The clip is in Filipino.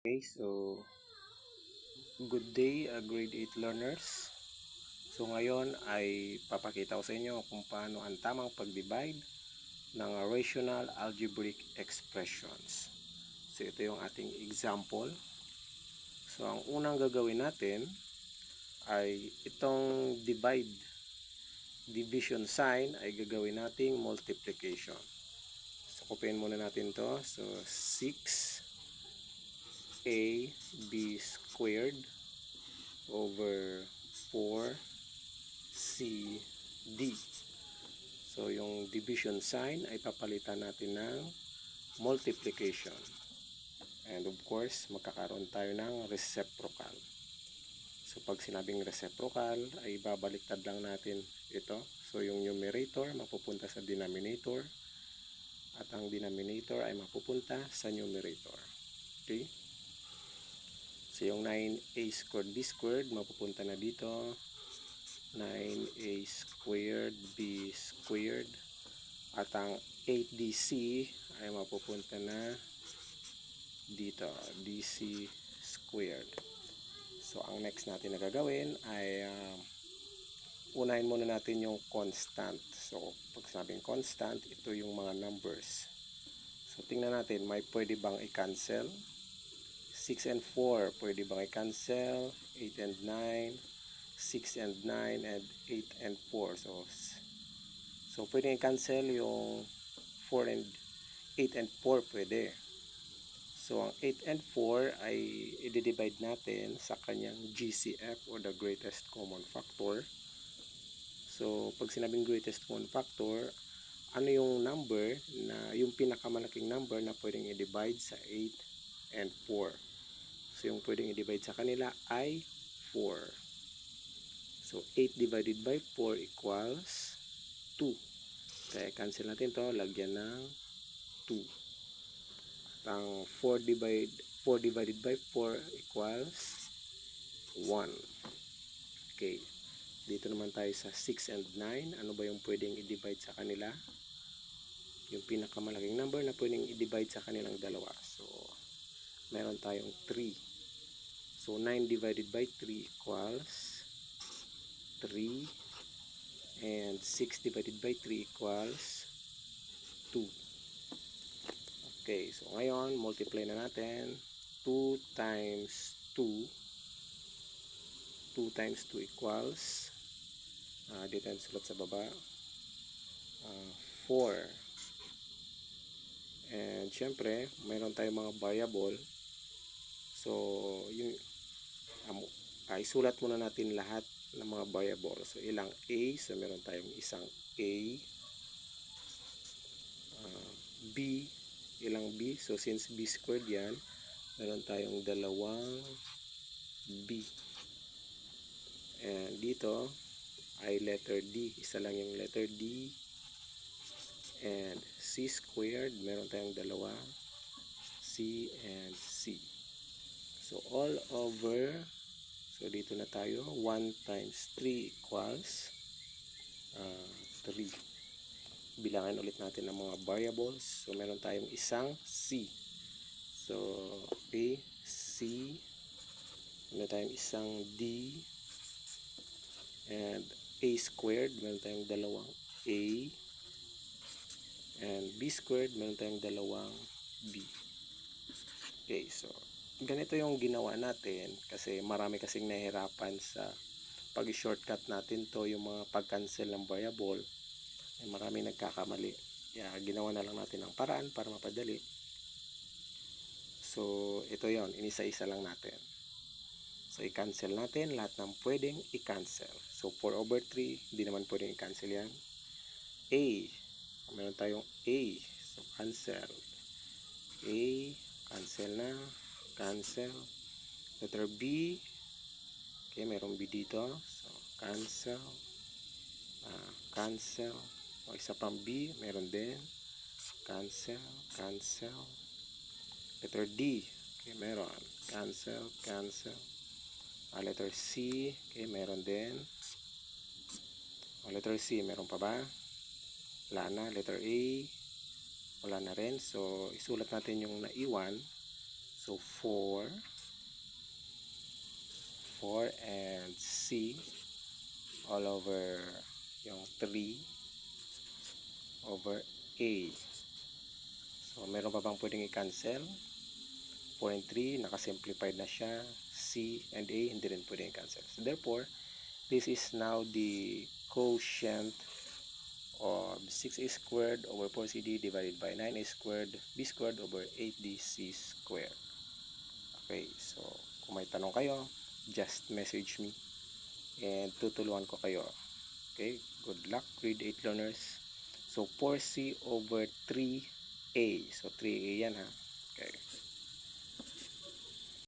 Okay, so good day, grade 8 learners. So ngayon ay papakita ko sa inyo kung paano ang tamang pag-divide ng rational algebraic expressions. So ito yung ating example. So ang unang gagawin natin ay itong division sign ay gagawin nating multiplication. So kopyahin muna natin to. So 6ab squared over 4cd. So, yung division sign ay papalitan natin ng multiplication. And of course, magkakaroon tayo ng reciprocal. So, pag sinabing reciprocal, ay babaliktad lang natin ito. So, yung numerator mapupunta sa denominator at ang denominator ay mapupunta sa numerator. Okay? So, yung 9a squared b squared mapupunta na dito. 9a squared b squared at ang 8dc ay mapupunta na dito, dc squared. So, ang next natin na gagawin ay unahin muna natin yung constant. So, pag sabing constant, ito yung mga numbers. So, tingnan natin, may pwede bang i-cancel? 6 and 4, pwede bang i-cancel? 8 and 9, 6 and 9, and 8 and 4. So pwede i-cancel yung 4 and 8 and 4 pwede. So, ang 8 and 4 ay i-divide natin sa kanyang GCF or the greatest common factor. So, pag sinabing greatest common factor, ano yung number na, yung pinakamalaking number na pwedeng i-divide sa 8 and 4. So, yung pwedeng i-divide sa kanila ay 4. So, 8 divided by 4 equals 2. Kaya cancel natin to, lagyan ng 2. At ang 4 divided by 4 equals 1. Okay. Dito naman tayo sa 6 and 9. Ano ba yung pwedeng i-divide sa kanila? Yung pinakamalaking number na pwedeng i-divide sa kanilang dalawa. So, meron tayong 3. So, 9 divided by 3 equals 3. And 6 divided by 3 equals 2. Okay, so ngayon, multiply na natin. 2 times 2. 2 times 2 equals, dito yung sulat sa baba, 4. And syempre, mayroon tayong mga variable. So, yung, isulat muna natin lahat ng mga variable. So, ilang a. So, meron tayong isang a. B. Ilang b. So, since b squared yan, meron tayong dalawang b. And dito ay letter D. Isa lang yung letter D. And C squared, meron tayong dalawa. C and C. So, all over, so dito na tayo, 1 times 3 equals 3. Bilangan ulit natin ang mga variables. So, meron tayong isang C. So, A, C. Meron tayong isang D. And A squared, meron tayong dalawang A. And B squared, meron tayong dalawang B. Okay, so, ganito yung ginawa natin kasi marami kasing nahihirapan sa pag-shortcut natin to, yung mga pag-cancel ng variable. Ay marami nagkakamali. Kaya ginawa na lang natin ang paraan para mapadali. So, ito yon, inisa-isa lang natin. So, i-cancel natin lahat ng pwedeng i-cancel. So, 4 over 3, hindi naman pwedeng i-cancel yan. A, meron tayong A. So, cancel. A, cancel na. Cancel. Letter B. Okay, meron B dito. So, cancel. Cancel. O, isa pang B, meron din. Cancel, cancel. Letter D, okay, meron. Cancel, cancel. Letter C, okay, meron din. Letter C, meron pa ba? Wala na. Letter A, wala na rin. So, isulat natin yung naiwan. So 4 and C all over yung 3 over A. So meron pa bang pwedeng i-cancel? 4 and 3, nakasimplified na siya. C and A, hindi rin pwedeng i-cancel. So therefore, this is now the quotient of 6A squared over 4CD divided by 9A squared B squared over 8DC squared. Okay, so kung may tanong kayo, just message me and tutulungan ko kayo. Okay, good luck grade 8 learners. So 4C over 3A. So 3A yan ha. Okay.